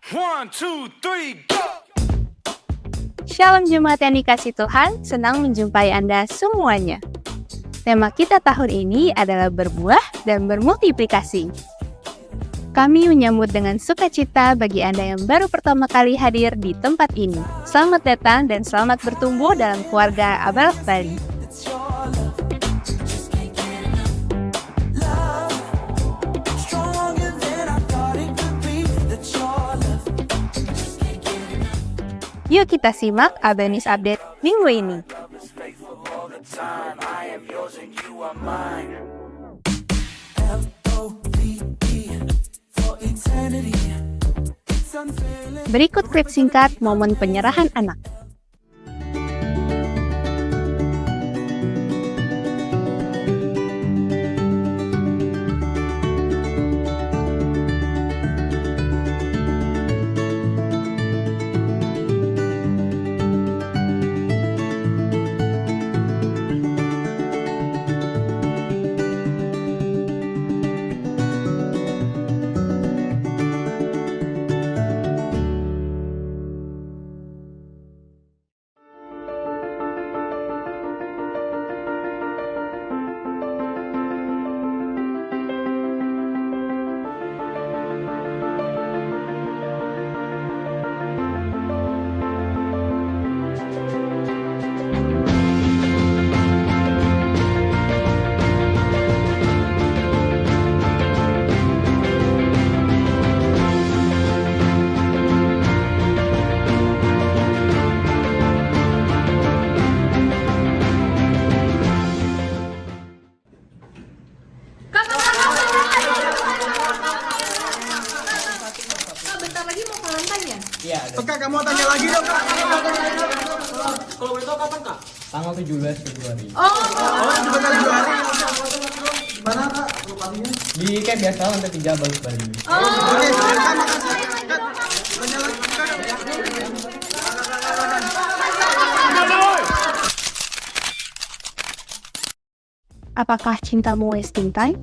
One, two, three, go! Shalom Jemaat yang dikasih Tuhan, senang menjumpai Anda semuanya. Tema kita tahun ini adalah berbuah dan bermultiplikasi. Kami menyambut dengan sukacita bagi Anda yang baru pertama kali hadir di tempat ini. Selamat datang dan selamat bertumbuh dalam keluarga Abel Bali. Yuk kita simak Abenis Update minggu ini. Berikut klip singkat momen penyerahan anak. Kak, kamu mau tanya lagi dong, Kak? Kalau boleh tahu kapan, Kak? Tanggal 17 Februari. Oh, 17 Februari. Mana, Kak? Lokasinya? Di kayak biasa lantai 3 Bagus Bali. Oke, Kak, makasih. Kak, tanya lagi, Kak. Apakah cintamu wasting time?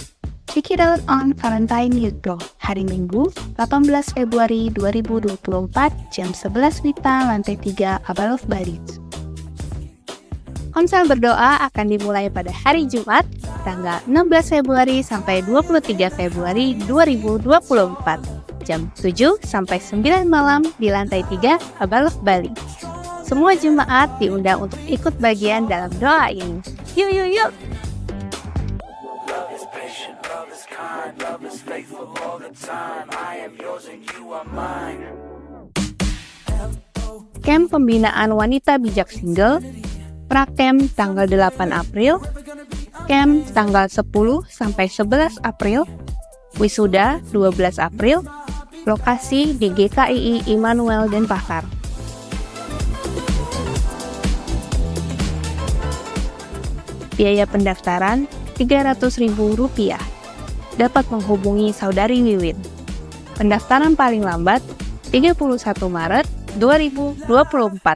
Check it out on Valentine Youth Pro, hari Minggu, 18 Februari 2024, jam 11 WITA, lantai 3, Abalov Bali. Konser berdoa akan dimulai pada hari Jumat, tanggal 16 Februari sampai 23 Februari 2024, jam 7 sampai 9 malam di lantai 3, Abalov Bali. Semua jemaat diundang untuk ikut bagian dalam doa ini. Yuk, yuk, yuk! Camp Pembinaan Wanita Bijak Single, Prakem tanggal 8 April, Camp tanggal 10 sampai 11 April, Wisuda 12 April, lokasi di GKII Immanuel Denpasar. Biaya pendaftaran Rp300.000. Dapat menghubungi Saudari Wiwin. Pendaftaran paling lambat 31 Maret 2024.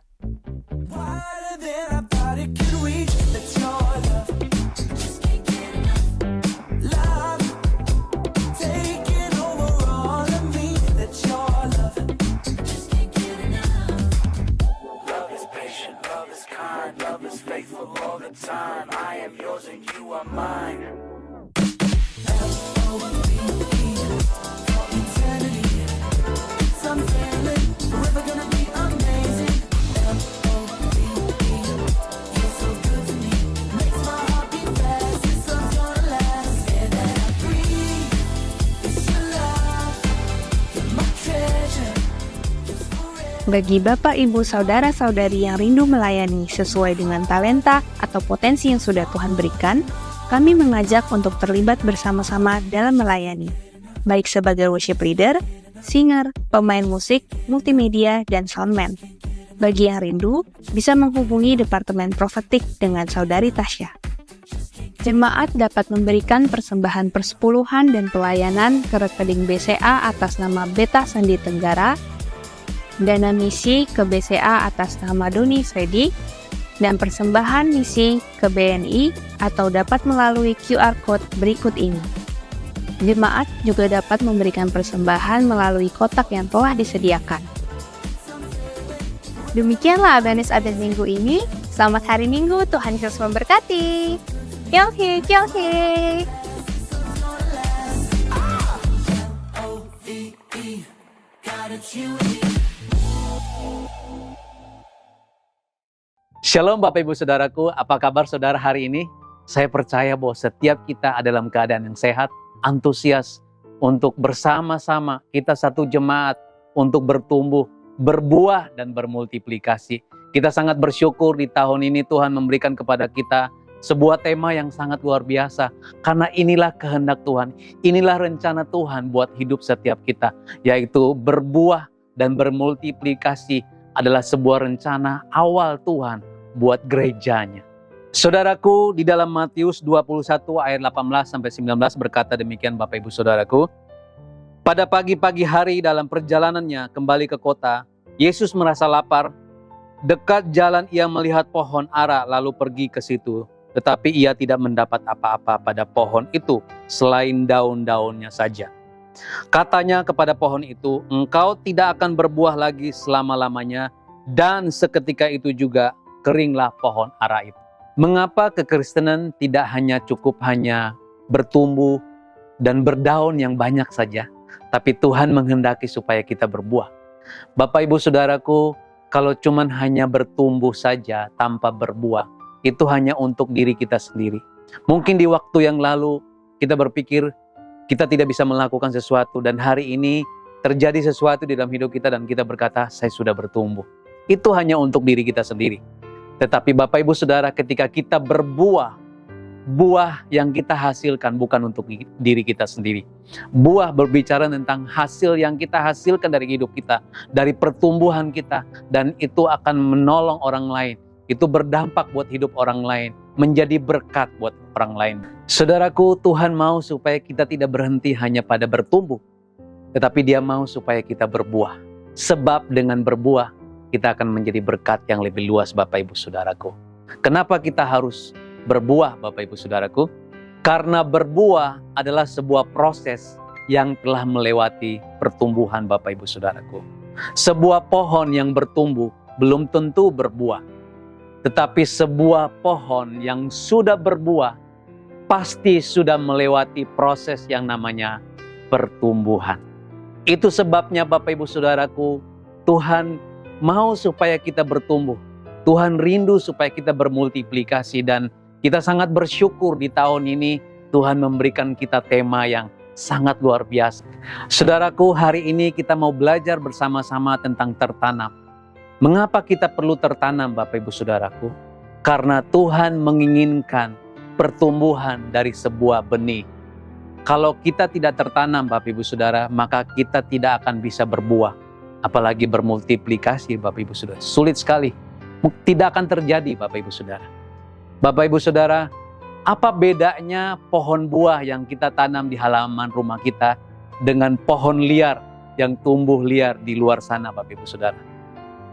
Bagi Bapak, Ibu, Saudara-saudari yang rindu melayani sesuai dengan talenta atau potensi yang sudah Tuhan berikan, kami mengajak untuk terlibat bersama-sama dalam melayani, baik sebagai worship leader, singer, pemain musik, multimedia, dan soundman. Bagi yang rindu, bisa menghubungi Departemen Profetik dengan Saudari Tasya. Jemaat dapat memberikan persembahan persepuluhan dan pelayanan ke rekening BCA atas nama Beta Sandi Tenggara, dana misi ke BCA atas nama Doni Freddy, dan persembahan misi ke BNI atau dapat melalui QR Code berikut ini. Jemaat juga dapat memberikan persembahan melalui kotak yang telah disediakan. Demikianlah Adventist Update minggu ini. Selamat hari Minggu, Tuhan Yesus memberkati. Kyunghi, kyunghi. Shalom Bapak Ibu Saudaraku, apa kabar saudara hari ini? Saya percaya bahwa setiap kita ada dalam keadaan yang sehat, antusias untuk bersama-sama kita satu jemaat untuk bertumbuh, berbuah dan bermultiplikasi. Kita sangat bersyukur di tahun ini Tuhan memberikan kepada kita sebuah tema yang sangat luar biasa. Karena inilah kehendak Tuhan, inilah rencana Tuhan buat hidup setiap kita, yaitu berbuah dan bermultiplikasi adalah sebuah rencana awal Tuhan buat gerejanya. Saudaraku, di dalam Matius 21 ayat 18-19 berkata demikian Bapak Ibu Saudaraku. Pada pagi-pagi hari dalam perjalanannya kembali ke kota, Yesus merasa lapar. Dekat jalan ia melihat pohon ara lalu pergi ke situ. Tetapi ia tidak mendapat apa-apa pada pohon itu selain daun-daunnya saja. Katanya kepada pohon itu, engkau tidak akan berbuah lagi selama-lamanya, dan seketika itu juga keringlah pohon ara itu. Mengapa kekristenan tidak hanya bertumbuh dan berdaun yang banyak saja, tapi Tuhan menghendaki supaya kita berbuah. Bapak Ibu Saudaraku, kalau cuman hanya bertumbuh saja tanpa berbuah, itu hanya untuk diri kita sendiri. Mungkin di waktu yang lalu kita berpikir kita tidak bisa melakukan sesuatu, dan hari ini terjadi sesuatu di dalam hidup kita dan kita berkata, saya sudah bertumbuh. Itu hanya untuk diri kita sendiri. Tetapi Bapak Ibu Saudara, ketika kita berbuah, buah yang kita hasilkan bukan untuk diri kita sendiri. Buah berbicara tentang hasil yang kita hasilkan dari hidup kita, dari pertumbuhan kita, dan itu akan menolong orang lain. Itu berdampak buat hidup orang lain, menjadi berkat buat orang lain. Saudaraku, Tuhan mau supaya kita tidak berhenti hanya pada bertumbuh, tetapi Dia mau supaya kita berbuah. Sebab dengan berbuah, kita akan menjadi berkat yang lebih luas Bapak Ibu Saudaraku. Kenapa kita harus berbuah Bapak Ibu Saudaraku? Karena berbuah adalah sebuah proses yang telah melewati pertumbuhan Bapak Ibu Saudaraku. Sebuah pohon yang bertumbuh belum tentu berbuah. Tetapi sebuah pohon yang sudah berbuah pasti sudah melewati proses yang namanya pertumbuhan. Itu sebabnya Bapak Ibu Saudaraku, Tuhan mau supaya kita bertumbuh. Tuhan rindu supaya kita bermultiplikasi, dan kita sangat bersyukur di tahun ini Tuhan memberikan kita tema yang sangat luar biasa. Saudaraku, hari ini kita mau belajar bersama-sama tentang tertanam. Mengapa kita perlu tertanam Bapak Ibu Saudaraku? Karena Tuhan menginginkan pertumbuhan dari sebuah benih. Kalau kita tidak tertanam Bapak Ibu Saudara, maka kita tidak akan bisa berbuah. Apalagi bermultiplikasi Bapak Ibu Saudara. Sulit sekali. Tidak akan terjadi Bapak Ibu Saudara. Bapak Ibu Saudara, apa bedanya pohon buah yang kita tanam di halaman rumah kita dengan pohon liar yang tumbuh liar di luar sana Bapak Ibu Saudara?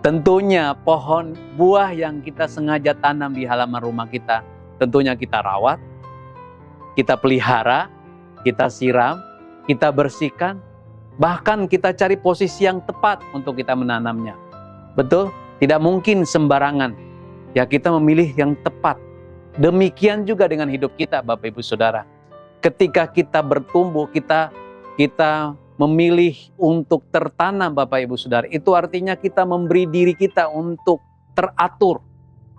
Tentunya pohon buah yang kita sengaja tanam di halaman rumah kita, tentunya kita rawat, kita pelihara, kita siram, kita bersihkan, bahkan kita cari posisi yang tepat untuk kita menanamnya. Betul? Tidak mungkin sembarangan. Ya, kita memilih yang tepat. Demikian juga dengan hidup kita Bapak Ibu Saudara. Ketika kita bertumbuh, kita memilih untuk tertanam Bapak Ibu Saudara. Itu artinya kita memberi diri kita untuk teratur.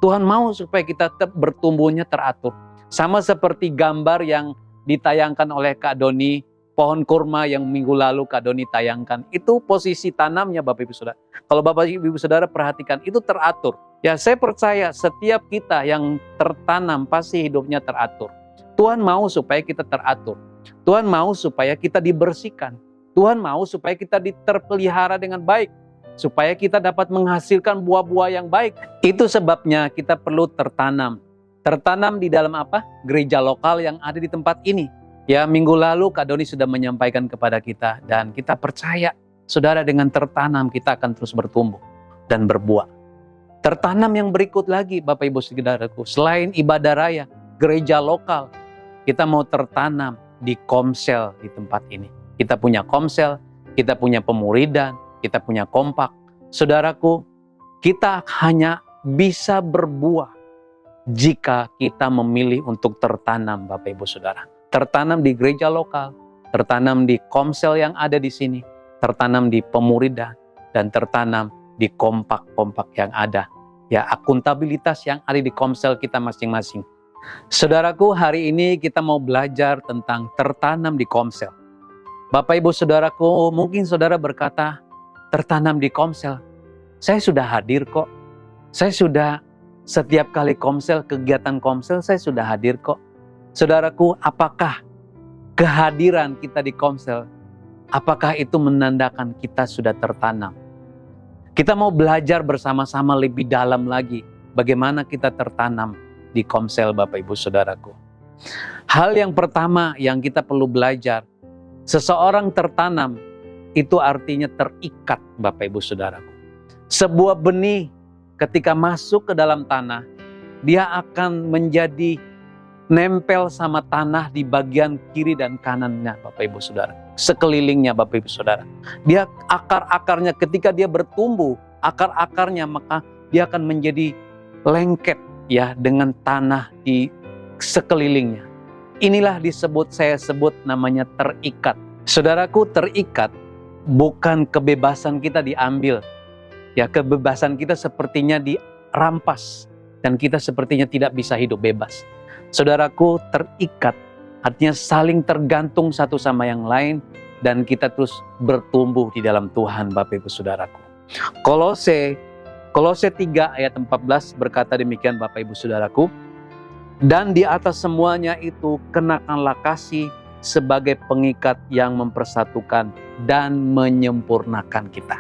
Tuhan mau supaya kita bertumbuhnya teratur. Sama seperti gambar yang ditayangkan oleh Kak Doni, pohon kurma yang minggu lalu Kak Doni tayangkan. Itu posisi tanamnya Bapak Ibu Saudara. Kalau Bapak Ibu Saudara perhatikan, itu teratur. Ya, saya percaya setiap kita yang tertanam pasti hidupnya teratur. Tuhan mau supaya kita teratur. Tuhan mau supaya kita dibersihkan. Tuhan mau supaya kita terpelihara dengan baik. Supaya kita dapat menghasilkan buah-buah yang baik. Itu sebabnya kita perlu tertanam. Tertanam di dalam apa? Gereja lokal yang ada di tempat ini. Ya, minggu lalu Kak Doni sudah menyampaikan kepada kita, dan kita percaya, saudara, dengan tertanam kita akan terus bertumbuh dan berbuah. Tertanam yang berikut lagi Bapak Ibu Saudaraku, selain ibadah raya, gereja lokal, kita mau tertanam di komsel di tempat ini. Kita punya komsel, kita punya pemuridan, kita punya kompak. Saudaraku, kita hanya bisa berbuah jika kita memilih untuk tertanam, Bapak Ibu Saudara. Tertanam di gereja lokal, tertanam di komsel yang ada di sini, tertanam di pemuridan, dan tertanam di kompak-kompak yang ada. Ya, akuntabilitas yang ada di komsel kita masing-masing. Saudaraku, hari ini kita mau belajar tentang tertanam di komsel. Bapak Ibu Saudaraku, mungkin saudara berkata, tertanam di komsel. Saya sudah hadir kok. Saya sudah setiap kali komsel, kegiatan komsel, saya sudah hadir kok. Saudaraku, apakah kehadiran kita di komsel, apakah itu menandakan kita sudah tertanam? Kita mau belajar bersama-sama lebih dalam lagi bagaimana kita tertanam di komsel, Bapak Ibu Saudaraku. Hal yang pertama yang kita perlu belajar, seseorang tertanam itu artinya terikat, Bapak Ibu Saudaraku. Sebuah benih ketika masuk ke dalam tanah, dia akan menjadi nempel sama tanah di bagian kiri dan kanannya, Bapak Ibu Saudara. Sekelilingnya, Bapak Ibu Saudara. Dia akar-akarnya ketika dia bertumbuh, akar-akarnya maka dia akan menjadi lengket ya dengan tanah di sekelilingnya. Inilah saya sebut namanya terikat. Saudaraku, terikat bukan kebebasan kita diambil. Ya, kebebasan kita sepertinya dirampas dan kita sepertinya tidak bisa hidup bebas. Saudaraku, terikat artinya saling tergantung satu sama yang lain dan kita terus bertumbuh di dalam Tuhan, Bapak Ibu Saudaraku. Kolose 3 ayat 14 berkata demikian, Bapak Ibu Saudaraku. Dan di atas semuanya itu kenakanlah kasih sebagai pengikat yang mempersatukan dan menyempurnakan kita.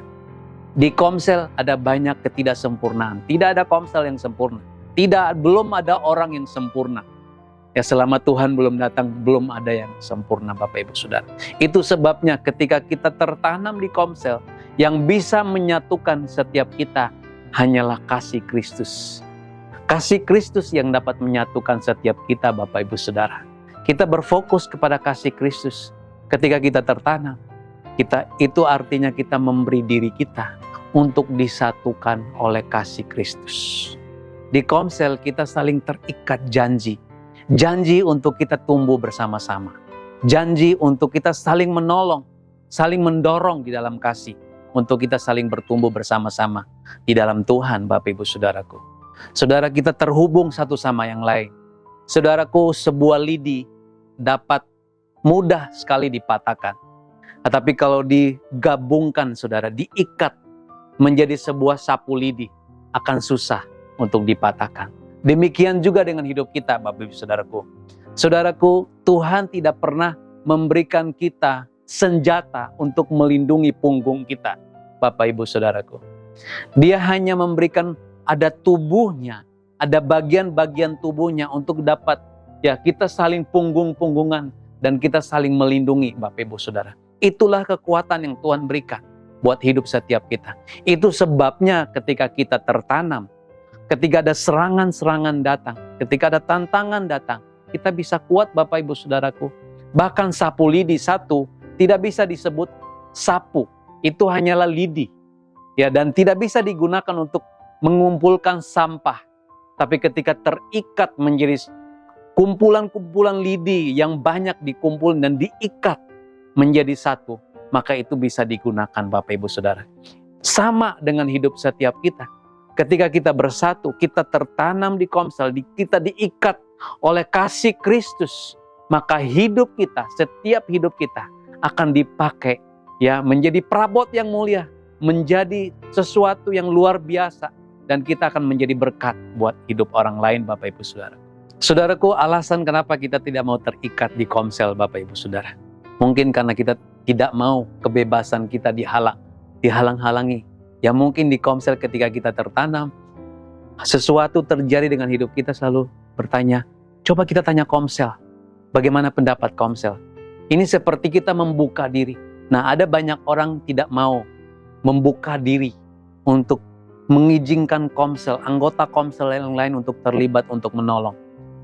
Di komsel ada banyak ketidaksempurnaan. Tidak ada komsel yang sempurna. Belum ada orang yang sempurna. Ya, selama Tuhan belum datang, belum ada yang sempurna, Bapak Ibu Saudara. Itu sebabnya ketika kita tertanam di komsel, yang bisa menyatukan setiap kita hanyalah kasih Kristus. Kasih Kristus yang dapat menyatukan setiap kita, Bapak Ibu Saudara. Kita berfokus kepada kasih Kristus. Ketika kita tertanam, itu artinya kita memberi diri kita untuk disatukan oleh kasih Kristus. Di komsel kita saling terikat janji. Janji untuk kita tumbuh bersama-sama. Janji untuk kita saling menolong, saling mendorong di dalam kasih. Untuk kita saling bertumbuh bersama-sama di dalam Tuhan, Bapak Ibu Saudaraku. Saudara, kita terhubung satu sama yang lain. Saudaraku, sebuah lidi dapat mudah sekali dipatahkan. Tetapi kalau digabungkan, saudara, diikat menjadi sebuah sapu lidi, akan susah untuk dipatahkan. Demikian juga dengan hidup kita, Bapak Ibu Saudaraku. Saudaraku, Tuhan tidak pernah memberikan kita senjata untuk melindungi punggung kita, Bapak Ibu Saudaraku. Dia hanya memberikan ada tubuhnya, ada bagian-bagian tubuhnya untuk dapat ya kita saling punggung-punggungan dan kita saling melindungi, Bapak Ibu Saudara. Itulah kekuatan yang Tuhan berikan buat hidup setiap kita. Itu sebabnya ketika kita tertanam, ketika ada serangan-serangan datang, ketika ada tantangan datang, kita bisa kuat, Bapak Ibu Saudaraku. Bahkan sapu lidi satu tidak bisa disebut sapu, itu hanyalah lidi. Ya, dan tidak bisa digunakan untuk mengumpulkan sampah. Tapi ketika terikat menjadi kumpulan-kumpulan lidi yang banyak dikumpul dan diikat menjadi satu, maka itu bisa digunakan, Bapak Ibu Saudara. Sama dengan hidup setiap kita. Ketika kita bersatu, kita tertanam di komsel, kita diikat oleh kasih Kristus, maka hidup kita, setiap hidup kita akan dipakai ya menjadi perabot yang mulia, menjadi sesuatu yang luar biasa, dan kita akan menjadi berkat buat hidup orang lain, Bapak Ibu Saudara. Saudaraku, alasan kenapa kita tidak mau terikat di komsel, Bapak Ibu Saudara, mungkin karena kita tidak mau kebebasan kita dihalang-halangi. Ya mungkin di komsel ketika kita tertanam, sesuatu terjadi dengan hidup kita selalu bertanya, coba kita tanya komsel, bagaimana pendapat komsel? Ini seperti kita membuka diri. Nah, ada banyak orang tidak mau membuka diri untuk mengizinkan komsel, anggota komsel yang lain untuk terlibat, untuk menolong.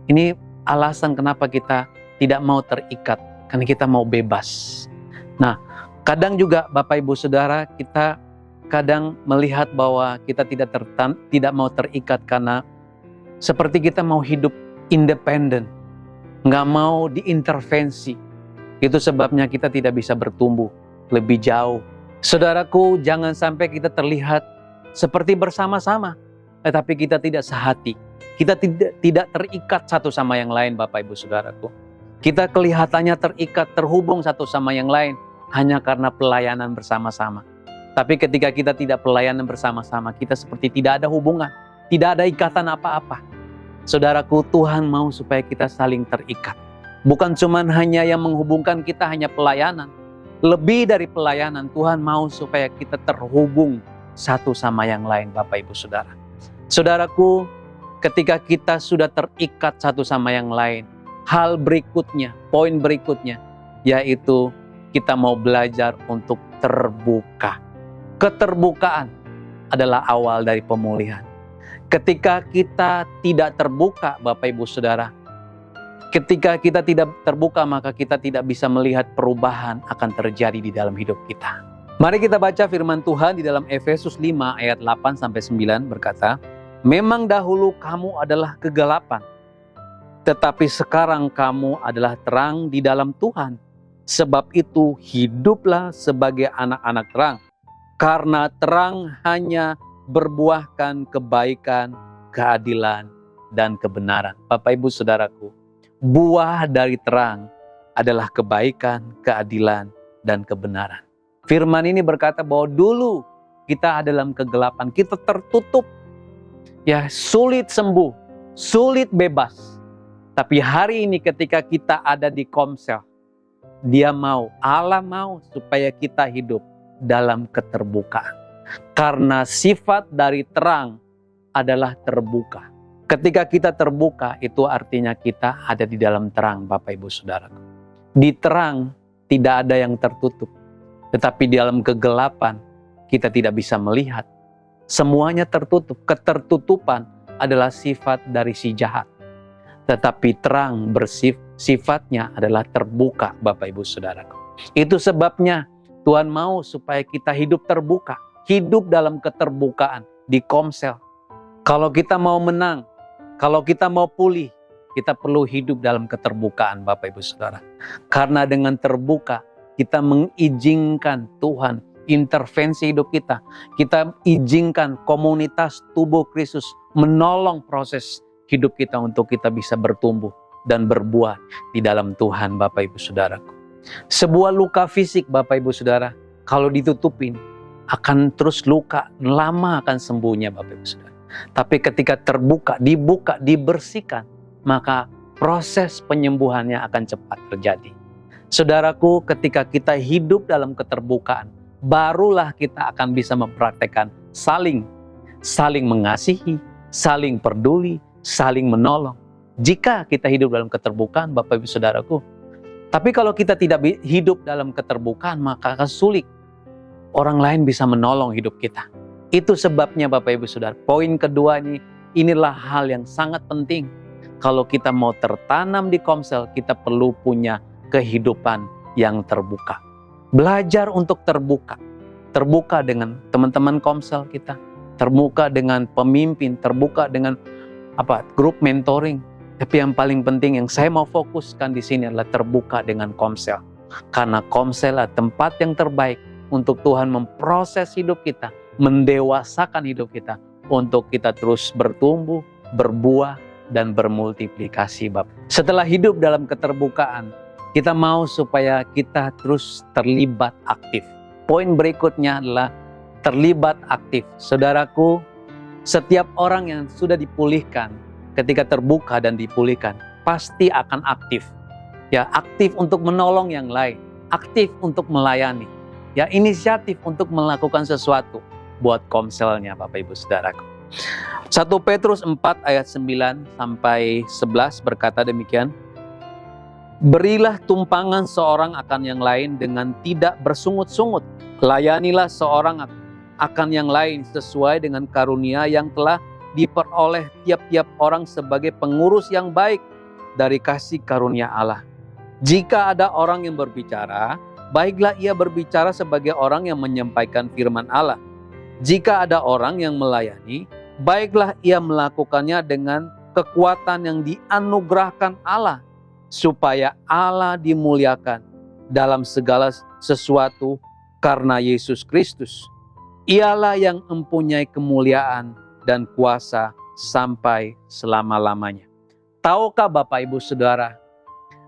Ini alasan kenapa kita tidak mau terikat. karena kita mau bebas. Nah, kadang juga Bapak Ibu Saudara, kita kadang melihat bahwa kita tidak mau terikat karena seperti kita mau hidup independen, nggak mau diintervensi. Itu sebabnya kita tidak bisa bertumbuh lebih jauh. Saudaraku, jangan sampai kita terlihat seperti bersama-sama, tetapi kita tidak sehati. Kita tidak terikat satu sama yang lain, Bapak Ibu Saudaraku. Kita kelihatannya terikat, terhubung satu sama yang lain hanya karena pelayanan bersama-sama. Tapi ketika kita tidak pelayanan bersama-sama, kita seperti tidak ada hubungan, tidak ada ikatan apa-apa. Saudaraku, Tuhan mau supaya kita saling terikat. Bukan cuma hanya yang menghubungkan kita hanya pelayanan. Lebih dari pelayanan, Tuhan mau supaya kita terhubung satu sama yang lain, Bapak Ibu Saudara. Saudaraku, ketika kita sudah terikat satu sama yang lain, hal berikutnya, poin berikutnya, yaitu kita mau belajar untuk terbuka. Keterbukaan adalah awal dari pemulihan. Ketika kita tidak terbuka, Bapak Ibu Saudara, ketika kita tidak terbuka, maka kita tidak bisa melihat perubahan akan terjadi di dalam hidup kita. Mari kita baca firman Tuhan di dalam Efesus 5 ayat 8-9 berkata, "Memang dahulu kamu adalah kegelapan, tetapi sekarang kamu adalah terang di dalam Tuhan. Sebab itu hiduplah sebagai anak-anak terang, karena terang hanya berbuahkan kebaikan, keadilan, dan kebenaran." Bapak Ibu Saudaraku, buah dari terang adalah kebaikan, keadilan, dan kebenaran. Firman ini berkata bahwa dulu kita ada dalam kegelapan, kita tertutup, ya sulit sembuh, sulit bebas. Tapi hari ini ketika kita ada di Komsel, Allah mau supaya kita hidup dalam keterbukaan. Karena sifat dari terang adalah terbuka. Ketika kita terbuka, itu artinya kita ada di dalam terang, Bapak Ibu Saudara. Di terang tidak ada yang tertutup. Tetapi di dalam kegelapan, kita tidak bisa melihat. Semuanya tertutup. Ketertutupan adalah sifat dari si jahat. Tetapi terang sifatnya adalah terbuka, Bapak Ibu Saudara. Itu sebabnya Tuhan mau supaya kita hidup terbuka. Hidup dalam keterbukaan di Komsel. Kalau kita mau menang, kalau kita mau pulih, kita perlu hidup dalam keterbukaan, Bapak Ibu Saudara. Karena dengan terbuka, kita mengizinkan Tuhan intervensi hidup kita. Kita izinkan komunitas tubuh Kristus menolong proses hidup kita untuk kita bisa bertumbuh dan berbuah di dalam Tuhan, Bapak Ibu Saudaraku. Sebuah luka fisik, Bapak Ibu Saudara, kalau ditutupin, akan terus luka, lama akan sembuhnya, Bapak Ibu Saudara. Tapi ketika terbuka, dibuka, dibersihkan, maka proses penyembuhannya akan cepat terjadi. Saudaraku, ketika kita hidup dalam keterbukaan, barulah kita akan bisa mempraktekkan saling mengasihi, saling peduli, saling menolong. Jika kita hidup dalam keterbukaan, Bapak Ibu Saudaraku. Tapi kalau kita tidak hidup dalam keterbukaan, maka akan sulit orang lain bisa menolong hidup kita. Itu sebabnya Bapak Ibu Saudara, poin kedua inilah hal yang sangat penting. Kalau kita mau tertanam di Komsel, kita perlu punya kehidupan yang terbuka. Belajar untuk terbuka. Terbuka dengan teman-teman Komsel kita, terbuka dengan pemimpin, terbuka dengan grup mentoring. Tapi yang paling penting yang saya mau fokuskan di sini adalah terbuka dengan Komsel. Karena Komsel adalah tempat yang terbaik untuk Tuhan memproses hidup kita, mendewasakan hidup kita, untuk kita terus bertumbuh, berbuah, dan bermultiplikasi. Setelah hidup dalam keterbukaan, kita mau supaya kita terus terlibat aktif. Poin berikutnya adalah terlibat aktif. Saudaraku, setiap orang yang sudah dipulihkan, ketika terbuka dan dipulihkan, pasti akan aktif. Ya, aktif untuk menolong yang lain, aktif untuk melayani. Ya, inisiatif untuk melakukan sesuatu buat Komselnya, Bapak Ibu Saudaraku. 1 Petrus 4 ayat 9-11 berkata demikian, "Berilah tumpangan seorang akan yang lain dengan tidak bersungut-sungut. Layanilah seorang akan yang lain sesuai dengan karunia yang telah diperoleh tiap-tiap orang sebagai pengurus yang baik dari kasih karunia Allah. Jika ada orang yang berbicara, baiklah ia berbicara sebagai orang yang menyampaikan firman Allah. Jika ada orang yang melayani, baiklah ia melakukannya dengan kekuatan yang dianugerahkan Allah, supaya Allah dimuliakan dalam segala sesuatu karena Yesus Kristus. Ialah yang mempunyai kemuliaan dan kuasa sampai selama-lamanya. Tahukah Bapak Ibu Saudara,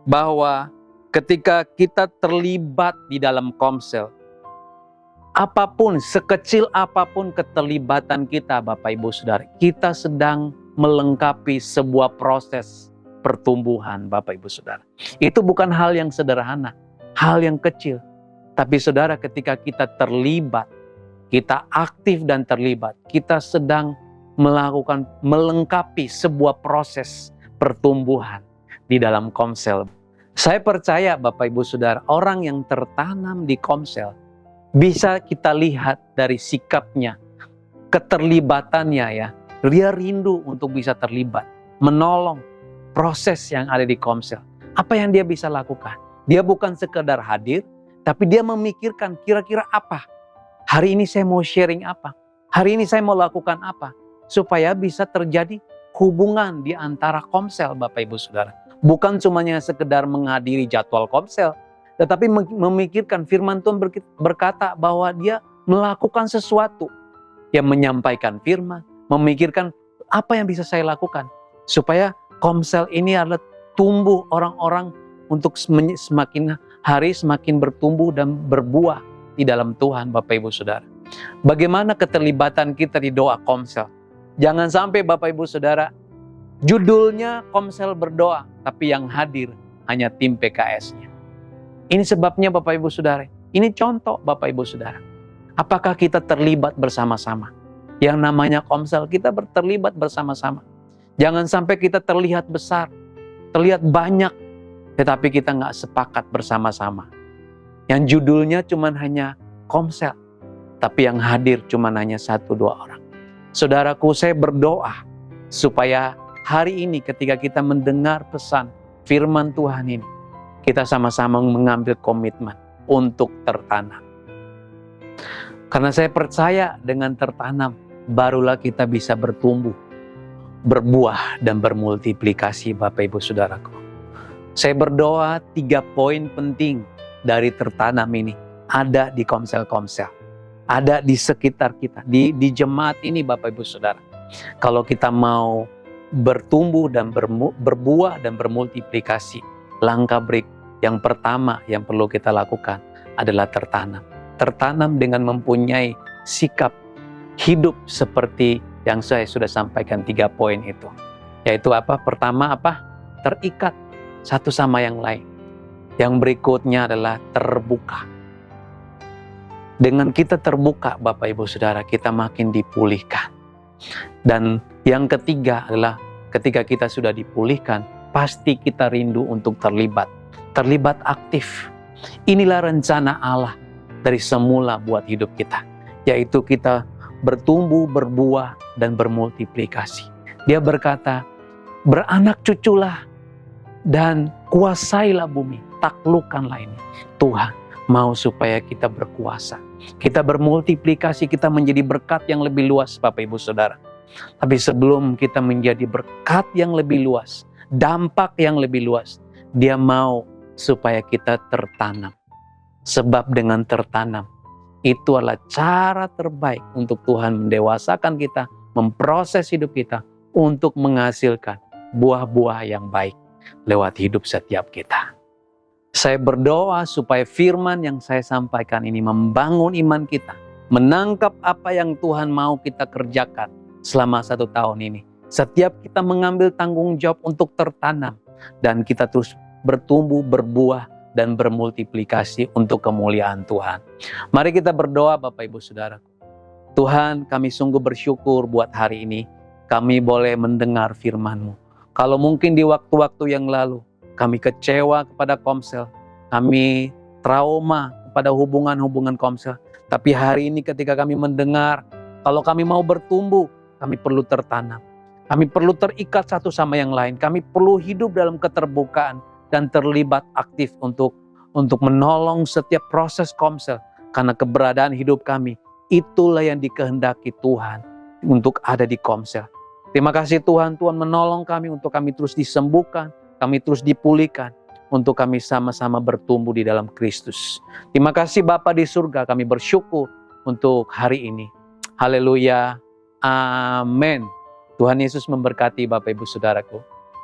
bahwa ketika kita terlibat di dalam komsel, apapun, sekecil apapun keterlibatan kita Bapak Ibu Saudara, kita sedang melengkapi sebuah proses pertumbuhan Bapak Ibu Saudara. Itu bukan hal yang sederhana, hal yang kecil. Tapi saudara, ketika kita terlibat, kita aktif dan terlibat, kita sedang melengkapi sebuah proses pertumbuhan di dalam komsel. Saya percaya Bapak Ibu Saudara, orang yang tertanam di komsel bisa kita lihat dari sikapnya, keterlibatannya ya. Dia rindu untuk bisa terlibat, menolong proses yang ada di komsel. Apa yang dia bisa lakukan? Dia bukan sekedar hadir, tapi dia memikirkan kira-kira apa? Hari ini saya mau sharing apa? Hari ini saya mau lakukan apa? Supaya bisa terjadi hubungan di antara komsel Bapak Ibu Saudara. Bukan cumanya sekedar menghadiri jadwal komsel, tetapi memikirkan firman Tuhan berkata bahwa dia melakukan sesuatu. Dia menyampaikan firman, memikirkan apa yang bisa saya lakukan. Supaya komsel ini adalah tumbuh orang-orang untuk semakin hari semakin bertumbuh dan berbuah di dalam Tuhan Bapak Ibu Saudara. Bagaimana keterlibatan kita di doa komsel? Jangan sampai Bapak Ibu Saudara, judulnya komsel berdoa, tapi yang hadir hanya tim PKS-nya. Ini sebabnya Bapak Ibu Saudara, ini contoh Bapak Ibu Saudara. Apakah kita terlibat bersama-sama? Yang namanya komsel, kita terlibat bersama-sama. Jangan sampai kita terlihat besar, terlihat banyak, tetapi kita nggak sepakat bersama-sama. Yang judulnya cuma hanya komsel, tapi yang hadir cuma hanya 1-2 orang. Saudaraku, saya berdoa supaya hari ini ketika kita mendengar pesan firman Tuhan ini, kita sama-sama mengambil komitmen untuk tertanam. Karena saya percaya dengan tertanam, barulah kita bisa bertumbuh, berbuah, dan bermultiplikasi Bapak Ibu Saudaraku. Saya berdoa 3 poin penting dari tertanam ini ada di komsel-komsel. Ada di sekitar kita, di jemaat ini Bapak Ibu Saudara. Kalau kita mau bertumbuh dan berbuah dan bermultiplikasi, langkah yang pertama yang perlu kita lakukan adalah tertanam. Tertanam dengan mempunyai sikap hidup seperti yang saya sudah sampaikan 3 poin itu. Yaitu apa? Pertama apa? Terikat satu sama yang lain. Yang berikutnya adalah terbuka. Dengan kita terbuka Bapak Ibu Saudara, kita makin dipulihkan. Dan yang ketiga adalah ketika kita sudah dipulihkan, pasti kita rindu untuk terlibat. Terlibat aktif. Inilah rencana Allah dari semula buat hidup kita. Yaitu kita bertumbuh, berbuah, dan bermultiplikasi. Dia berkata, beranak cuculah dan kuasailah bumi, taklukkanlah ini. Tuhan mau supaya kita berkuasa, kita bermultiplikasi, kita menjadi berkat yang lebih luas Bapak Ibu Saudara. Tapi sebelum kita menjadi berkat yang lebih luas, dampak yang lebih luas, Dia mau supaya kita tertanam. Sebab dengan tertanam, itu adalah cara terbaik untuk Tuhan mendewasakan kita, memproses hidup kita untuk menghasilkan buah-buah yang baik lewat hidup setiap kita. Saya berdoa supaya firman yang saya sampaikan ini membangun iman kita, menangkap apa yang Tuhan mau kita kerjakan selama 1 tahun ini. Setiap kita mengambil tanggung jawab untuk tertanam, dan kita terus bertumbuh, berbuah, dan bermultiplikasi untuk kemuliaan Tuhan. Mari kita berdoa Bapak Ibu Saudara. Tuhan, kami sungguh bersyukur buat hari ini, kami boleh mendengar firman-Mu. Kalau mungkin di waktu-waktu yang lalu, kami kecewa kepada komsel, kami trauma kepada hubungan-hubungan komsel. Tapi hari ini ketika kami mendengar, kalau kami mau bertumbuh, kami perlu tertanam. Kami perlu terikat satu sama yang lain. Kami perlu hidup dalam keterbukaan dan terlibat aktif untuk menolong setiap proses Komsel. Karena keberadaan hidup kami, itulah yang dikehendaki Tuhan untuk ada di Komsel. Terima kasih Tuhan, Tuhan menolong kami untuk kami terus disembuhkan, kami terus dipulihkan, untuk kami sama-sama bertumbuh di dalam Kristus. Terima kasih Bapa di surga, kami bersyukur untuk hari ini. Haleluya. Amin. Tuhan Yesus memberkati Bapak Ibu Saudaraku.